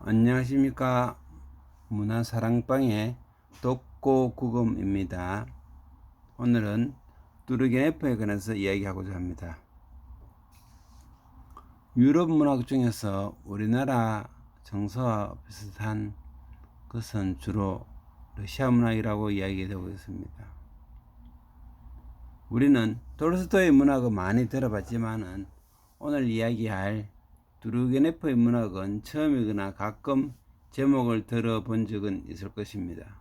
안녕하십니까. 문화사랑방의 독고구금입니다. 오늘은 뚜르겐F에 관해서 이야기하고자 합니다. 유럽 문학 중에서 우리나라 정서와 비슷한 것은 주로 러시아 문학이라고 이야기되고 있습니다. 우리는 톨스토이의 문학은 많이 들어봤지만은 오늘 이야기할 뚜르겐F의 문학은 처음이거나 가끔 제목을 들어본 적은 있을 것입니다.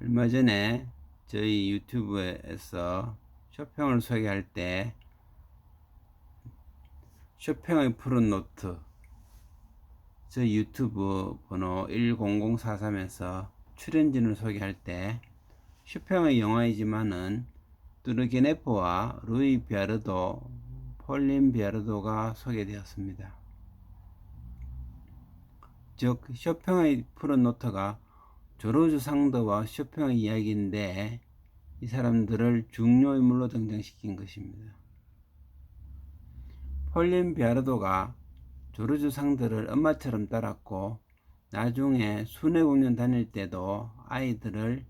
얼마 전에 저희 유튜브에서 쇼팽을 소개할 때 쇼팽의 푸른 노트 저 유튜브 번호 10043에서 출연진을 소개할 때 쇼팽의 영화이지만은 뚜르겐예프와 루이 비아르도, 폴린 비아르도가 소개되었습니다. 즉 쇼팽의 푸른 노트가 조르주 상드와 쇼팽의 이야기인데 이 사람들을 중요 인물로 등장시킨 것입니다. 폴린 비아르도가 조르주 상드를 엄마처럼 따랐고 나중에 순회 공연 다닐 때도 아이들을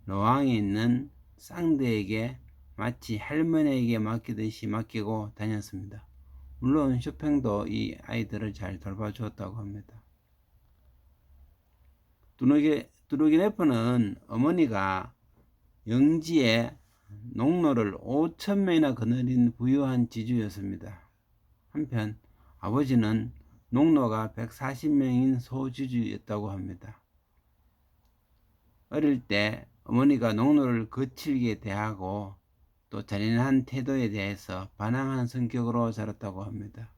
노왕에 있는 상드에게 마치 할머니에게 맡기듯이 맡기고 다녔습니다. 물론 쇼팽도 이 아이들을 잘 돌봐주었다고 합니다. 뚜르겐예프는 어머니가 영지에 농노를 5,000명이나 거느린 부유한 지주였습니다. 한편 아버지는 농노가 140명인 소지주였다고 합니다. 어릴 때 어머니가 농노를 거칠게 대하고 또 잔인한 태도에 대해서 반항하는 성격으로 자랐다고 합니다.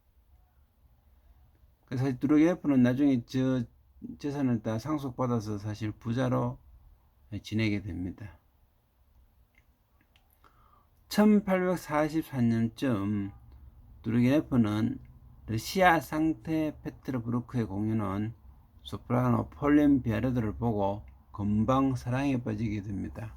그래서 뚜르겐예프는 나중에 저 재산을 다 상속받아서 사실 부자로 지내게 됩니다. 1844년쯤 뚜르겐예프는 러시아 상트페테르부르크에 공연한 소프라노 폴린 비아르도를 보고 금방 사랑에 빠지게 됩니다.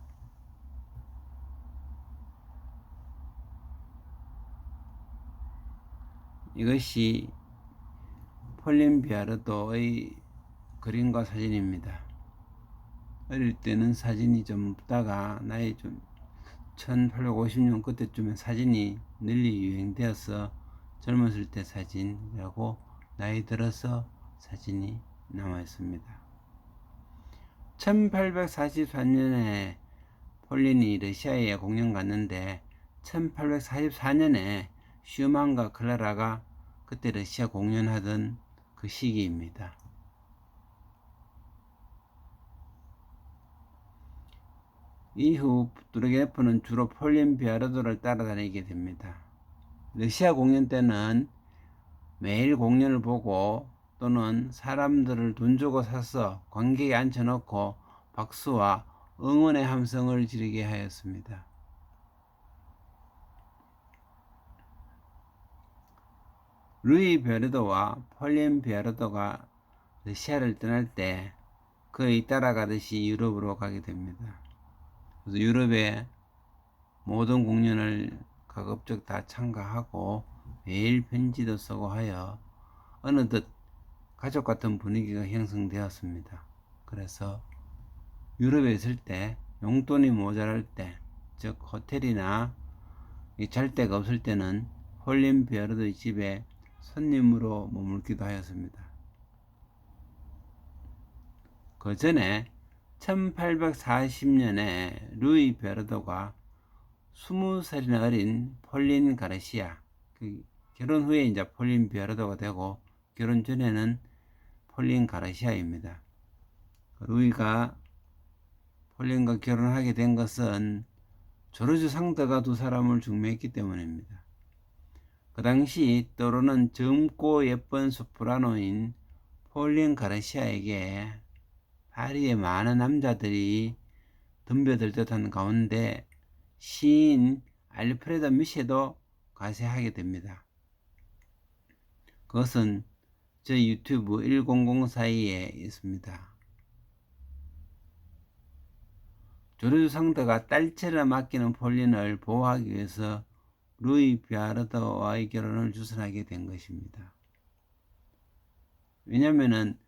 이것이 폴린 비아르도의 그림과 사진입니다. 어릴 때는 사진이 좀 없다가 나이 좀 1850년 그때쯤에 사진이 널리 유행되어서 젊었을 때 사진이라고 나이 들어서 사진이 남아 있습니다. 1844년에 폴린이 러시아에 공연 갔는데 1844년에 슈만과 클라라가 그때 러시아 공연하던 그 시기입니다. 이후 뚜르겐예프는 주로 폴린 비아르도를 따라다니게 됩니다. 러시아 공연 때는 매일 공연을 보고 또는 사람들을 돈 주고 사서 관객에 앉혀놓고 박수와 응원의 함성을 지르게 하였습니다. 루이 비아르도와 폴린 비아르도가 러시아를 떠날 때 그의 따라가듯이 유럽으로 가게 됩니다. 그래서 유럽의 모든 공연을 가급적 다 참가하고 매일 편지도 쓰고 하여 어느덧 가족 같은 분위기가 형성되었습니다. 그래서 유럽에 있을 때 용돈이 모자랄 때, 즉 호텔이나 잘 데가 없을 때는 폴린 비아르도의 집에 손님으로 머물기도 하였습니다. 그 전에 1840년에 루이 비아르도가 20살이나 어린 폴린 가르시아, 결혼 후에 이제 폴린 비아르도가 되고 결혼 전에는 폴린 가르시아입니다. 루이가 폴린과 결혼하게 된 것은 조르주 상드가 두 사람을 중매했기 때문입니다. 그 당시 떠오르는 젊고 예쁜 소프라노인 폴린 가르시아에게 파리의 많은 남자들이 덤벼들 듯한 가운데 시인 알프레도 미셰도 가세하게 됩니다. 그것은 저 유튜브 1004에 있습니다. 조르주 상드가 딸처럼 아끼는 폴린을 보호하기 위해서 루이 비아르도와의 결혼을 주선하게 된 것입니다. 왜냐면은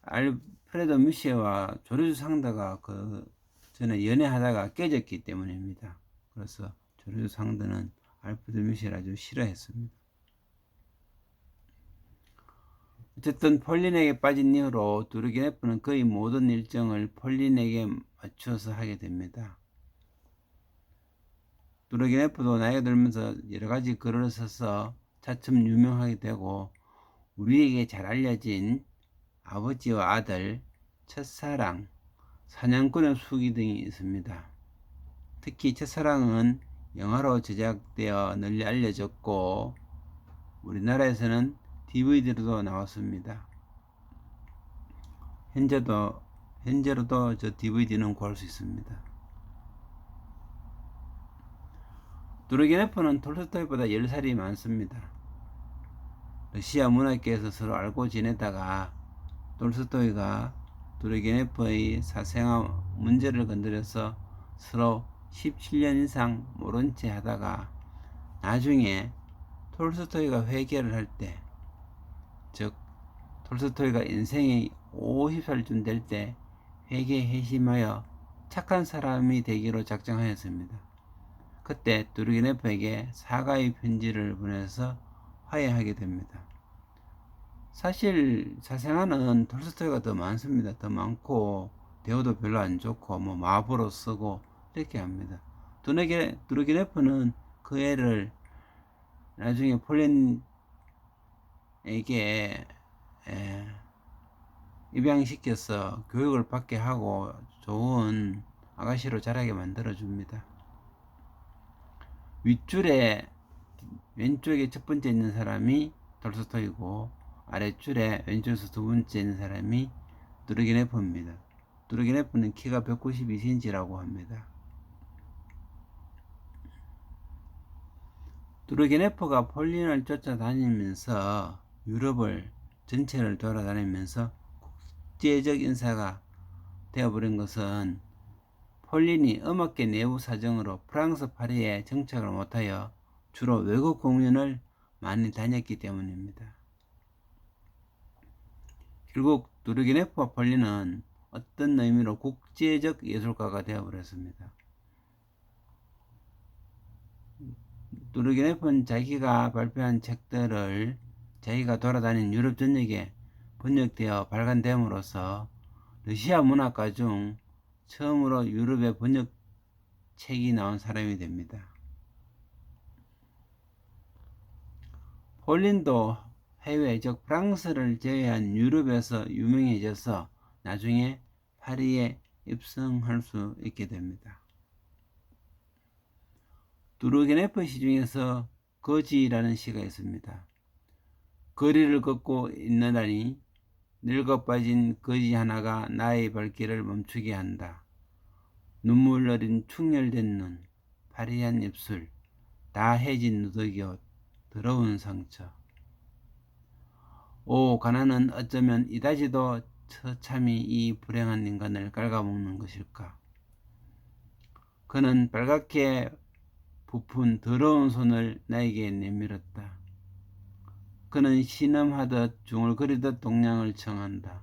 알프레드 뮤시에와 조르주 상드가 그 전에 연애하다가 깨졌기 때문입니다. 그래서 조르주 상드는 알프레드 뮤시에를 아주 싫어했습니다. 어쨌든 폴린에게 빠진 이후로 두르게네프는 거의 모든 일정을 폴린에게 맞추어서 하게 됩니다. 두르게네프도 나이가 들면서 여러가지 글을 써서 차츰 유명하게 되고 우리에게 잘 알려진 아버지와 아들, 첫사랑, 사냥꾼의 수기 등이 있습니다. 특히 첫사랑은 영화로 제작되어 널리 알려졌고 우리나라에서는 DVD로도 나왔습니다. 현재로도 저 DVD는 구할 수 있습니다. 두르게네프는 톨스토이보다 10살이 많습니다. 러시아 문학계에서 서로 알고 지내다가 톨스토이가 두르게네프의 사생활 문제를 건드려서 서로 17년 이상 모른 채 하다가 나중에 톨스토이가 회개를 할 때, 즉 톨스토이가 인생이 50살쯤 될 때 회개에 회심하여 착한 사람이 되기로 작정하였습니다. 그때 두르게네프에게 사과의 편지를 보내서 화해하게 됩니다. 사실 사생아는 톨스토이가 더 많습니다. 더 많고 대우도 별로 안 좋고 뭐 마부로 쓰고 이렇게 합니다. 두르게네프는 그 애를 나중에 폴린에게 입양시켜서 교육을 받게 하고 좋은 아가씨로 자라게 만들어줍니다. 윗줄에 왼쪽에 첫 번째 있는 사람이 톨스토이고 아랫줄에 왼쪽에서 두 번째 있는 사람이 두르게네프입니다. 두르게네프는 키가 192cm라고 합니다. 두르게네프가 폴린을 쫓아다니면서 유럽을 전체를 돌아다니면서 국제적 인사가 되어버린 것은 폴린이 음악계 내부 사정으로 프랑스 파리에 정착을 못하여 주로 외국 공연을 많이 다녔기 때문입니다. 결국 두르게네프와 폴린은 어떤 의미로 국제적 예술가가 되어버렸습니다. 두르게네프는 자기가 발표한 책들을 자기가 돌아다닌 유럽 전역에 번역되어 발간됨으로써 러시아 문학가 중 처음으로 유럽에 번역책이 나온 사람이 됩니다. 폴린도 해외, 즉 프랑스를 제외한 유럽에서 유명해져서 나중에 파리에 입성할 수 있게 됩니다. 두르게네프 시 중에서 거지라는 시가 있습니다. 거리를 걷고 있느라니 늙어 빠진 거지 하나가 나의 발길을 멈추게 한다. 눈물 어린 충혈된 눈, 파리한 입술, 다 해진 누더기 옷, 더러운 상처. 오, 가난은 어쩌면 이다지도 처참히 이 불행한 인간을 갉아먹는 것일까. 그는 빨갛게 부푼 더러운 손을 나에게 내밀었다. 그는 신음하듯 중얼거리듯 동량을 청한다.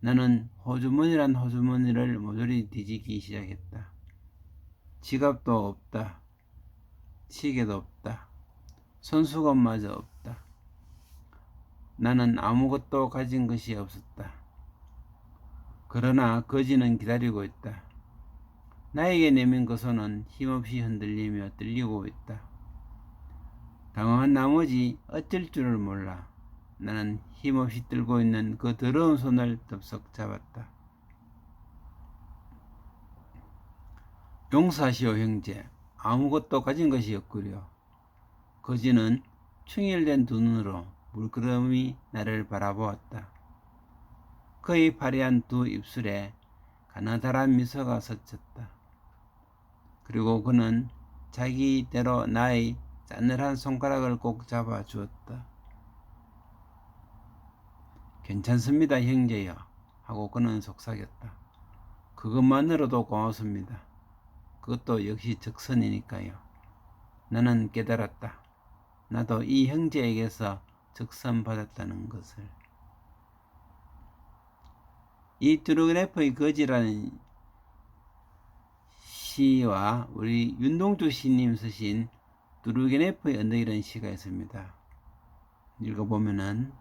나는 호주머니란 호주머니를 모조리 뒤지기 시작했다. 지갑도 없다. 시계도 없다. 손수건마저 없다. 나는 아무것도 가진 것이 없었다. 그러나 거지는 기다리고 있다. 나에게 내민 그 손은 힘없이 흔들리며 떨리고 있다. 당황한 나머지 어쩔 줄을 몰라 나는 힘없이 들고 있는 그 더러운 손을 덥석 잡았다. 용서하시오 형제, 아무것도 가진 것이 없구려. 거지는 충혈된 두 눈으로 물끄러미 나를 바라보았다. 그의 파리한 두 입술에 가느다란 미소가 스쳤다. 그리고 그는 자기대로 나의 싸늘한 손가락을 꼭 잡아 주었다. 괜찮습니다, 형제여. 하고 그는 속삭였다. 그것만으로도 고맙습니다. 그것도 역시 적선이니까요. 나는 깨달았다. 나도 이 형제에게서 적선받았다는 것을. 이 뚜르그네프의 거지라는 시와 우리 윤동주 시님 쓰신 뚜르게네프의 언덕이라는 시가 있습니다. 읽어보면은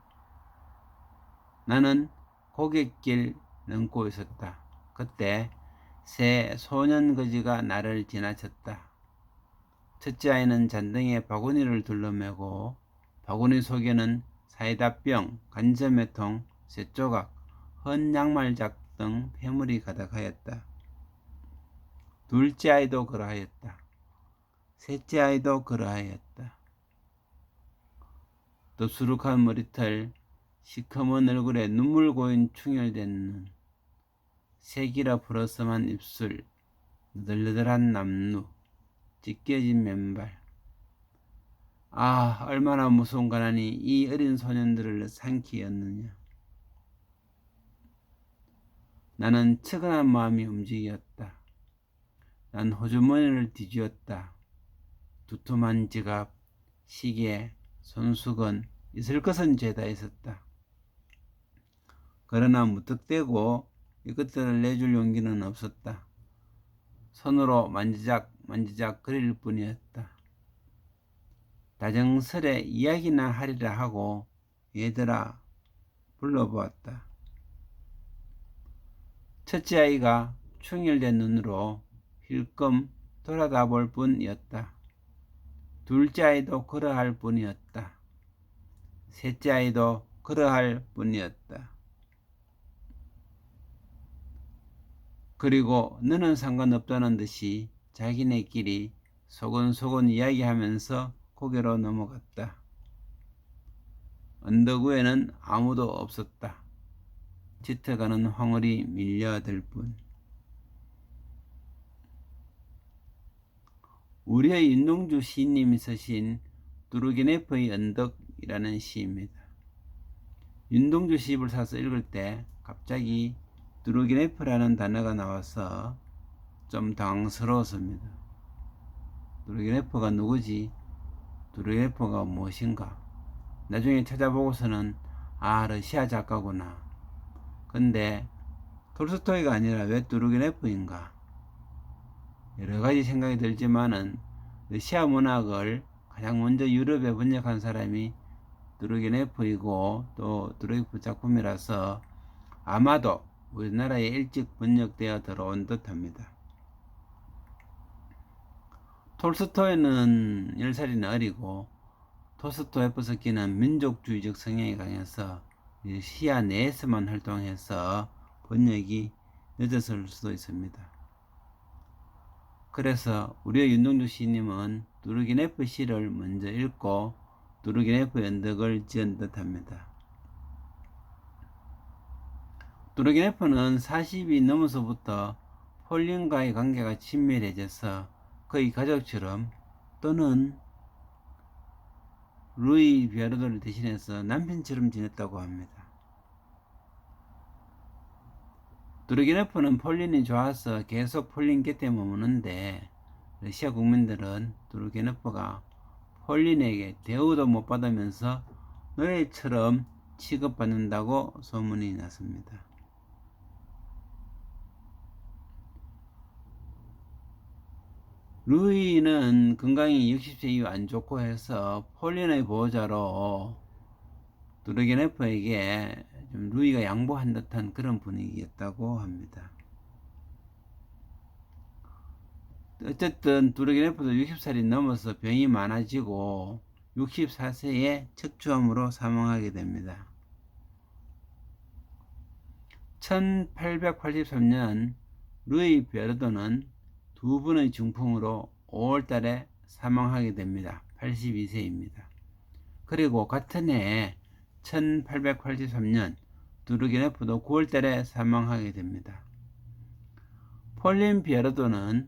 나는 고갯길 넘고 있었다. 그때 새 소년거지가 나를 지나쳤다. 첫째 아이는 잔등에 바구니를 둘러매고 바구니 속에는 사이다병, 간점회통, 쇠조각, 헌 양말작 등 폐물이 가득하였다. 둘째 아이도 그러하였다. 셋째 아이도 그러하였다. 덥수룩한 머리털, 시커먼 얼굴에 눈물 고인 충혈된 눈, 색이라 불어섬한 입술, 너덜너덜한 남루, 찢겨진 맨발. 아, 얼마나 무서운 가난이 이 어린 소년들을 삼키었느냐. 나는 측은한 마음이 움직였다. 난 호주머니를 뒤쥐었다. 두툼한 지갑, 시계, 손수건, 있을 것은 죄다 있었다. 그러나 무턱대고 이것들을 내줄 용기는 없었다. 손으로 만지작 그릴 뿐이었다. 다정스레 이야기나 하리라 하고 얘들아 불러보았다. 첫째 아이가 충혈된 눈으로 힐끔 돌아다 볼 뿐이었다. 둘째 아이도 그러할 뿐이었다. 셋째 아이도 그러할 뿐이었다. 그리고 너는 상관없다는 듯이 자기네끼리 소곤소곤 이야기하면서 고개로 넘어갔다. 언덕 위에는 아무도 없었다. 짙어가는 황홀이 밀려들 뿐. 우리의 윤동주 시인님이 쓰신 뚜르게네프의 언덕이라는 시입니다. 윤동주 시집을 사서 읽을 때 갑자기 뚜르게네프라는 단어가 나와서 좀 당황스러웠습니다. 뚜르게네프가 누구지? 뚜르게네프가 무엇인가? 나중에 찾아보고서는 러시아 작가구나. 근데 톨스토이가 아니라 왜 뚜르게네프인가? 여러 가지 생각이 들지만은 러시아 문학을 가장 먼저 유럽에 번역한 사람이 뚜르게네프이고 또 뚜르게네프 작품이라서 아마도 우리나라에 일찍 번역되어 들어온 듯합니다. 톨스토이는 10살이나 어리고 도스토옙스키는 민족주의적 성향이 강해서 시야 내에서만 활동해서 번역이 늦었을 수도 있습니다. 그래서 우리의 윤동주 시인님은 뚜르게네프 시를 먼저 읽고 뚜르게네프 언덕을 지은 듯합니다. 뚜르게네프는 40이 넘어서부터 폴린과의 관계가 친밀해져서 거의 가족처럼 또는 루이 비아르도를 대신해서 남편처럼 지냈다고 합니다. 뚜르게네프는 폴린이 좋아서 계속 폴린 곁에 머무는데 러시아 국민들은 뚜르게네프가 폴린에게 대우도 못 받으면서 노예처럼 취급받는다고 소문이 났습니다. 루이는 건강이 60세 이후 안 좋고 해서 폴린의 보호자로 뚜르게네프에게 좀 루이가 양보한 듯한 그런 분위기였다고 합니다. 어쨌든 뚜르게네프도 60살이 넘어서 병이 많아지고 64세에 척추암으로 사망하게 됩니다. 1883년 루이 베르도는 두 번의 중풍으로 5월달에 사망하게 됩니다. 82세입니다. 그리고 같은 해 1883년 뚜르게네프도 9월달에 사망하게 됩니다. 폴린 비아르도는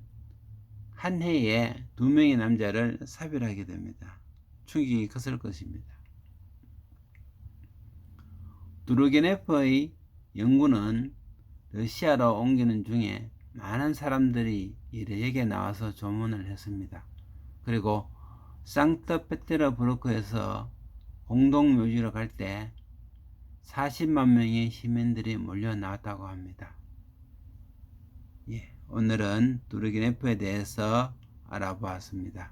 한 해에 2명의 남자를 사별하게 됩니다. 충격이 컸을 것입니다. 뚜르게네프의 연구는 러시아로 옮기는 중에 많은 사람들이 여기에 나와서 조문을 했습니다. 그리고 상트페테르부르크에서 공동묘지로 갈 때 40만 명의 시민들이 몰려 나왔다고 합니다. 예, 오늘은 두르긴 F에 대해서 알아보았습니다.